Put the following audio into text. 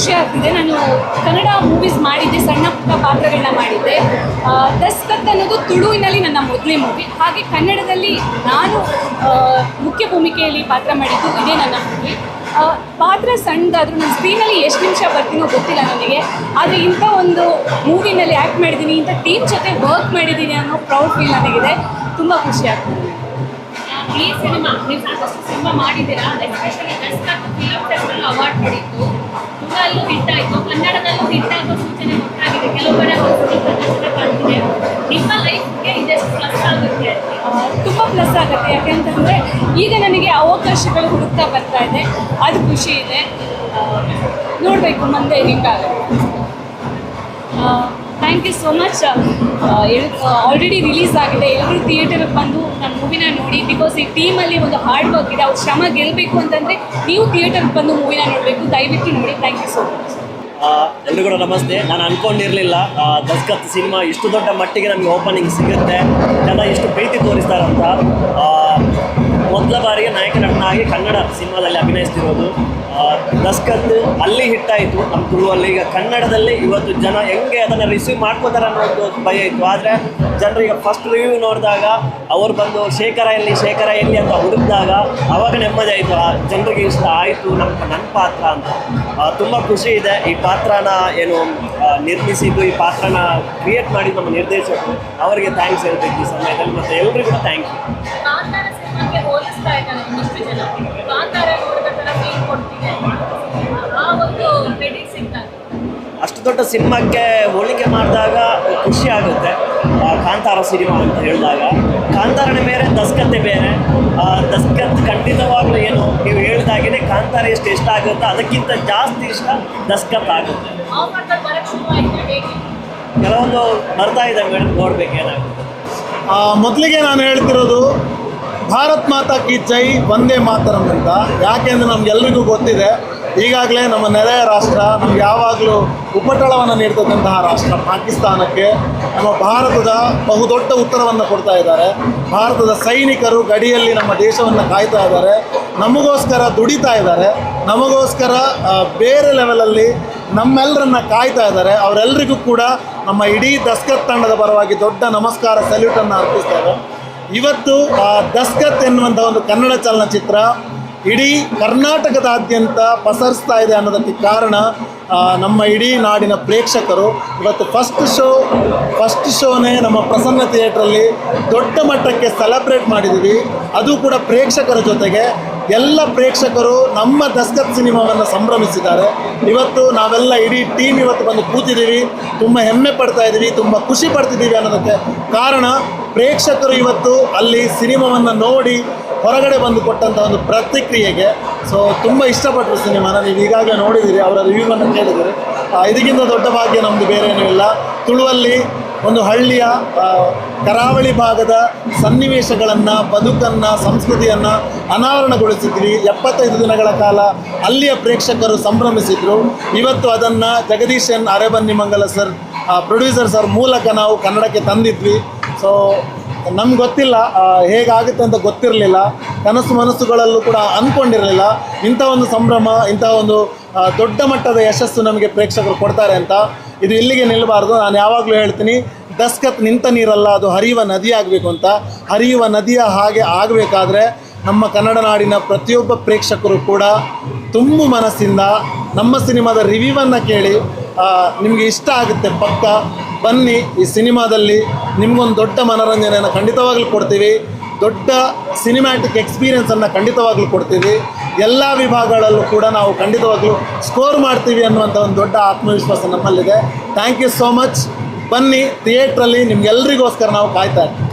ಖುಷಿ ಆಗ್ತಿದೆ. ನಾನು ಕನ್ನಡ ಮೂವೀಸ್ ಮಾಡಿದ್ದೆ, ಸಣ್ಣ ಪುಟ್ಟ ಪಾತ್ರಗಳನ್ನ ಮಾಡಿದ್ದೆ. ದಸ್ಕತ್ ಅನ್ನೋದು ತುಳುವಿನಲ್ಲಿ ನನ್ನ ಮೊದಲೇ ಮೂವಿ. ಹಾಗೆ ಕನ್ನಡದಲ್ಲಿ ನಾನು ಮುಖ್ಯ ಭೂಮಿಕೆಯಲ್ಲಿ ಪಾತ್ರ ಮಾಡಿದ್ದು ಇದೇ ನನ್ನ ಮೂವಿ. ಪಾತ್ರ ಸಣ್ಣದಾದರೂ ನನ್ನ ಸ್ಕ್ರೀನಲ್ಲಿ ಎಷ್ಟು ನಿಮಿಷ ಬರ್ತೀನೋ ಗೊತ್ತಿಲ್ಲ ನನಗೆ. ಆದರೆ ಇಂಥ ಒಂದು ಮೂವಿನಲ್ಲಿ ಆ್ಯಕ್ಟ್ ಮಾಡಿದ್ದೀನಿ, ಇಂಥ ಟೀಮ್ ಜೊತೆ ವರ್ಕ್ ಮಾಡಿದ್ದೀನಿ ಅನ್ನೋ ಪ್ರೌಡ್ ಫೀಲ್ ನನಗಿದೆ. ತುಂಬ ಖುಷಿ ಆಗ್ತದೆ. ಈ ಸಿನಿಮಾ ನೀವು ಸಾಕಷ್ಟು ಸಿನಿಮಾ ಮಾಡಿದ್ದೀರಾ, especially Daskath film festival award ಪಡೀತು, ತುಳುವಲ್ಲೂ ಹಿಟ್ ಆಯಿತು, ಕನ್ನಡದಲ್ಲೂ ಹಿಟ್ ಆಗೋ ಸೂಚನೆ ಗೊತ್ತಾಗಿದೆ. ಕೆಲವು ಕಡೆ ಪ್ರದರ್ಶನ ಕಾಣ್ತಿದೆ. ನಿಮ್ಮ ಲೈಫ್ಗೆ ಇದೆಷ್ಟು ಪ್ಲಸ್ ಆಗುತ್ತೆ? ತುಂಬ ಪ್ಲಸ್ ಆಗುತ್ತೆ. ಯಾಕೆಂತಂದರೆ ಈಗ ನನಗೆ ಅವಕಾಶಗಳು ಹುಡುಕ್ತಾ ಬರ್ತಾ ಇದೆ, ಅದು ಖುಷಿ ಇದೆ. ನೋಡಬೇಕು ಮುಂದೆ ಹಿಂಗಾಗುತ್ತೆ. Thank you so much. Already release ಆಗಿದೆ. ಎಲ್ಲರೂ ಥಿಯೇಟರ್ಗೆ ಬಂದು ನನ್ನ ಮೂವಿನ ನೋಡಿ. ಬಿಕಾಸ್ ಈ ಟೀಮಲ್ಲಿ ಒಂದು ಹಾರ್ಡ್ ವರ್ಕ್ ಇದೆ. ಅವ್ರ ಶ್ರಮ ಗೆಲ್ಲಬೇಕು ಅಂತಂದರೆ ನೀವು ಥಿಯೇಟರ್ಗೆ ಬಂದು ಮೂವಿನ ನೋಡಬೇಕು. ದಯವಿಟ್ಟು ನೋಡಿ. Thank you so much. ಎಲ್ರಿಗೂ ನಮಸ್ತೆ. ನಾನು ಅಂದ್ಕೊಂಡಿರಲಿಲ್ಲ ದಸ್ಕತ್ ಸಿನಿಮಾ ಇಷ್ಟು ದೊಡ್ಡ ಮಟ್ಟಿಗೆ ನಮಗೆ ಓಪನಿಂಗ್ ಸಿಗುತ್ತೆ, ಜನ ಇಷ್ಟು ಪ್ರೀತಿ ತೋರಿಸ್ತಾರಂತ. ಮೊದಲ ಬಾರಿಗೆ ನಾಯಕ ನಟನಾಗಿ ಕನ್ನಡ ಸಿನಿಮಾದಲ್ಲಿ ಅಭಿನಯಿಸ್ತಿರೋದು. ದಸ್ಕತ್ ಅಲ್ಲಿ ಹಿಟ್ಟಾಯಿತು ನಮ್ಮ ತುಳುವಲ್ಲಿ. ಈಗ ಕನ್ನಡದಲ್ಲಿ ಇವತ್ತು ಜನ ಹೆಂಗೆ ಅದನ್ನು ರಿಸೀವ್ ಮಾಡ್ಕೋತಾರೆ ಅನ್ನೋದು ಭಯ ಇತ್ತು. ಆದರೆ ಜನರಿಗೆ ಫಸ್ಟ್ ರಿವ್ಯೂ ನೋಡಿದಾಗ ಅವ್ರು ಬಂದು ಶೇಖರ ಎಲ್ಲಿ ಅಂತ ಹುಡುಕಿದಾಗ ಆವಾಗ ನೆಮ್ಮದಿ ಆಯಿತು. ಜನರಿಗೆ ಇಷ್ಟ ಆಯಿತು ನನ್ನ ಪಾತ್ರ ಅಂತ. ತುಂಬ ಖುಷಿ ಇದೆ. ಈ ಪಾತ್ರನ ಏನು ನಿರ್ಮಿಸಿದ್ದು, ಈ ಪಾತ್ರನ ಕ್ರಿಯೇಟ್ ಮಾಡಿದ್ದು ನಮ್ಮ ನಿರ್ದೇಶಕರು, ಅವರಿಗೆ ಥ್ಯಾಂಕ್ಸ್ ಹೇಳ್ಬೇಕು ಈ ಸಮಯದಲ್ಲಿ. ಮತ್ತು ಎಲ್ರಿಗೂ ಥ್ಯಾಂಕ್ ಯು. ಕಾಂತಾರ ಸಿನಿಮಾಕ್ಕೆ ಹೋಲಿಸ್ತಾ ಇದ್ದಾರೆ ಒಂದಿಷ್ಟು ಜನ. ಕಾಂತಾರ ನೋಡಿದ ಫೀಲ್ ಕೊಡ್ತಿದೆ, ಆ ಒಂದು ಕ್ರೆಡಿಟ್ ಸಿಗ್ತಾರೆ. ಅಷ್ಟು ದೊಡ್ಡ ಸಿನಿಮಾಕ್ಕೆ ಹೋಲಿಕೆ ಮಾಡಿದಾಗ ಖುಷಿ ಆಗುತ್ತೆ. ಕಾಂತಾರ ಸಿನಿಮಾ ಅಂತ ಹೇಳಿದಾಗ ಕಾಂತಾರನೇ ಬೇರೆ, ದಸ್ಕತ್ತೇ ಬೇರೆ. ದಸ್ಕತ್ ಖಂಡಿತವಾಗ್ಲೂ ಏನು ನೀವು ಹೇಳಿದಾಗೇ ಕಾಂತಾರ ಎಷ್ಟು ಇಷ್ಟ ಆಗುತ್ತೋ ಅದಕ್ಕಿಂತ ಜಾಸ್ತಿ ಇಷ್ಟ ದಸ್ಕತ್ ಆಗುತ್ತೆ. ಕೆಲವೊಂದು ಬರ್ತಾ ಇದೆ ಮೇಡಮ್, ನೋಡ್ಬೇಕೇನಾಗುತ್ತೆ. ಮೊದಲಿಗೆ ನಾನು ಹೇಳ್ತಿರೋದು ಭಾರತ್ ಮಾತಾ ಕಿ ಜೈ, ವಂದೇ ಮಾತರಂ ಅಂತ. ಯಾಕೆಂದರೆ ನಮಗೆಲ್ಲರಿಗೂ ಗೊತ್ತಿದೆ, ಈಗಾಗಲೇ ನಮ್ಮ ನೆರೆಯ ರಾಷ್ಟ್ರ ನಮ್ಗೆ ಯಾವಾಗಲೂ ಉಪಟಳವನ್ನು ನೀಡ್ತಕ್ಕಂತಹ ರಾಷ್ಟ್ರ ಪಾಕಿಸ್ತಾನಕ್ಕೆ ನಮ್ಮ ಭಾರತದ ಬಹುದೊಡ್ಡ ಉತ್ತರವನ್ನು ಕೊಡ್ತಾ ಇದ್ದಾರೆ. ಭಾರತದ ಸೈನಿಕರು ಗಡಿಯಲ್ಲಿ ನಮ್ಮ ದೇಶವನ್ನು ಕಾಯ್ತಾ ಇದ್ದಾರೆ, ನಮಗೋಸ್ಕರ ದುಡಿತಾ ಇದ್ದಾರೆ, ನಮಗೋಸ್ಕರ ಬೇರೆ ಲೆವೆಲಲ್ಲಿ ನಮ್ಮೆಲ್ಲರನ್ನ ಕಾಯ್ತಾ ಇದ್ದಾರೆ. ಅವರೆಲ್ಲರಿಗೂ ಕೂಡ ನಮ್ಮ ಇಡೀ ದಸ್ಕತ್ ತಂಡದ ಪರವಾಗಿ ದೊಡ್ಡ ನಮಸ್ಕಾರ, ಸಲ್ಯೂಟನ್ನು ಅರ್ಪಿಸ್ತೇವೆ. ಇವತ್ತು ದಸ್ಕತ್ ಎನ್ನುವಂಥ ಒಂದು ಕನ್ನಡ ಚಲನಚಿತ್ರ ಇಡೀ ಕರ್ನಾಟಕದಾದ್ಯಂತ ಪಸರಿಸ್ತಾ ಇದೆ ಅನ್ನೋದಕ್ಕೆ ಕಾರಣ ನಮ್ಮ ಇಡೀ ನಾಡಿನ ಪ್ರೇಕ್ಷಕರು. ಇವತ್ತು ಫಸ್ಟ್ ಶೋನೇ ನಮ್ಮ ಪ್ರಸನ್ನ ಥಿಯೇಟ್ರಲ್ಲಿ ದೊಡ್ಡ ಮಟ್ಟಕ್ಕೆ ಸೆಲೆಬ್ರೇಟ್ ಮಾಡಿದ್ದೀವಿ. ಅದು ಕೂಡ ಪ್ರೇಕ್ಷಕರ ಜೊತೆಗೆ ಎಲ್ಲ ಪ್ರೇಕ್ಷಕರು ನಮ್ಮ ದಸ್ಕತ್ ಸಿನಿಮಾವನ್ನು ಸಂಭ್ರಮಿಸಿದ್ದಾರೆ. ಇವತ್ತು ನಾವೆಲ್ಲ ಇಡೀ ಟೀಮ್ ಇವತ್ತು ಬಂದು ಕೂತಿದ್ದೀವಿ, ತುಂಬ ಹೆಮ್ಮೆ ಪಡ್ತಾ ಇದ್ದೀವಿ, ತುಂಬ ಖುಷಿ ಪಡ್ತಿದ್ದೀವಿ ಅನ್ನೋದಕ್ಕೆ ಕಾರಣ ಪ್ರೇಕ್ಷಕರು ಇವತ್ತು ಅಲ್ಲಿ ಸಿನಿಮಾವನ್ನು ನೋಡಿ ಹೊರಗಡೆ ಬಂದು ಕೊಟ್ಟಂಥ ಒಂದು ಪ್ರತಿಕ್ರಿಯೆಗೆ. ಸೊ ತುಂಬ ಇಷ್ಟಪಟ್ಟರು ಸಿನಿಮಾನ. ನೀವು ಈಗಾಗಲೇ ನೋಡಿದ್ದೀರಿ, ಅವರ ರಿವ್ಯೂವನ್ನು ಕೇಳಿದ್ದೀರಿ. ಇದಕ್ಕಿಂತ ದೊಡ್ಡ ಭಾಗ್ಯ ನಮ್ಮದು ಬೇರೆ ಏನೂ ಇಲ್ಲ. ತುಳುವಲ್ಲಿ ಒಂದು ಹಳ್ಳಿಯ ಕರಾವಳಿ ಭಾಗದ ಸನ್ನಿವೇಶಗಳನ್ನು, ಬದುಕನ್ನು, ಸಂಸ್ಕೃತಿಯನ್ನು ಅನಾವರಣಗೊಳಿಸಿದ್ವಿ. 75 ದಿನಗಳ ಕಾಲ ಅಲ್ಲಿಯ ಪ್ರೇಕ್ಷಕರು ಸಂಭ್ರಮಿಸಿದರು. ಇವತ್ತು ಅದನ್ನು Jagadish N Arebannimangala sir, producer sir ಮೂಲಕ ನಾವು ಕನ್ನಡಕ್ಕೆ ತಂದಿದ್ವಿ. ಸೊ ನಮ್ಗೆ ಗೊತ್ತಿಲ್ಲ, ಹೇಗಾಗುತ್ತೆ ಅಂತ ಗೊತ್ತಿರಲಿಲ್ಲ. ಕನಸು ಮನಸ್ಸುಗಳಲ್ಲೂ ಕೂಡ ಅಂದ್ಕೊಂಡಿರಲಿಲ್ಲ ಇಂಥ ಒಂದು ಸಂಭ್ರಮ, ಇಂಥ ಒಂದು ದೊಡ್ಡ ಮಟ್ಟದ ಯಶಸ್ಸು ನಮಗೆ ಪ್ರೇಕ್ಷಕರು ಕೊಡ್ತಾರೆ ಅಂತ. ಇದು ಇಲ್ಲಿಗೆ ನಿಲ್ಲಬಾರ್ದು. ನಾನು ಯಾವಾಗಲೂ ಹೇಳ್ತೀನಿ, ದಸ್ಕತ್ ನಿಂತ ನೀರಲ್ಲ, ಅದು ಹರಿಯುವ ನದಿ ಆಗಬೇಕು ಅಂತ. ಹರಿಯುವ ನದಿಯ ಹಾಗೆ ಆಗಬೇಕಾದ್ರೆ ನಮ್ಮ ಕನ್ನಡ ನಾಡಿನ ಪ್ರತಿಯೊಬ್ಬ ಪ್ರೇಕ್ಷಕರು ಕೂಡ ತುಂಬು ಮನಸ್ಸಿಂದ ನಮ್ಮ ಸಿನಿಮಾದ ರಿವ್ಯೂವನ್ನು ಕೇಳಿ ನಿಮಗೆ ಇಷ್ಟ ಆಗುತ್ತೆ ಪಕ್ಕ. ಬನ್ನಿ, ಈ ಸಿನಿಮಾದಲ್ಲಿ ನಿಮಗೊಂದು ದೊಡ್ಡ ಮನೋರಂಜನೆಯನ್ನು ಖಂಡಿತವಾಗ್ಲೂ ಕೊಡ್ತೀವಿ. ದೊಡ್ಡ ಸಿನಿಮ್ಯಾಟಿಕ್ ಎಕ್ಸ್ಪೀರಿಯೆನ್ಸನ್ನು ಖಂಡಿತವಾಗ್ಲೂ ಕೊಡ್ತೀವಿ. ಎಲ್ಲ ವಿಭಾಗಗಳಲ್ಲೂ ಕೂಡ ನಾವು ಖಂಡಿತವಾಗ್ಲೂ ಸ್ಕೋರ್ ಮಾಡ್ತೀವಿ ಅನ್ನುವಂಥ ಒಂದು ದೊಡ್ಡ ಆತ್ಮವಿಶ್ವಾಸ ನಮ್ಮಲ್ಲಿದೆ. Thank you so much. ಬನ್ನಿ ಥಿಯೇಟ್ರಲ್ಲಿ, ನಿಮ್ಗೆಲ್ರಿಗೋಸ್ಕರ ನಾವು ಕಾಯ್ತಾ ಇರ್ತೀವಿ.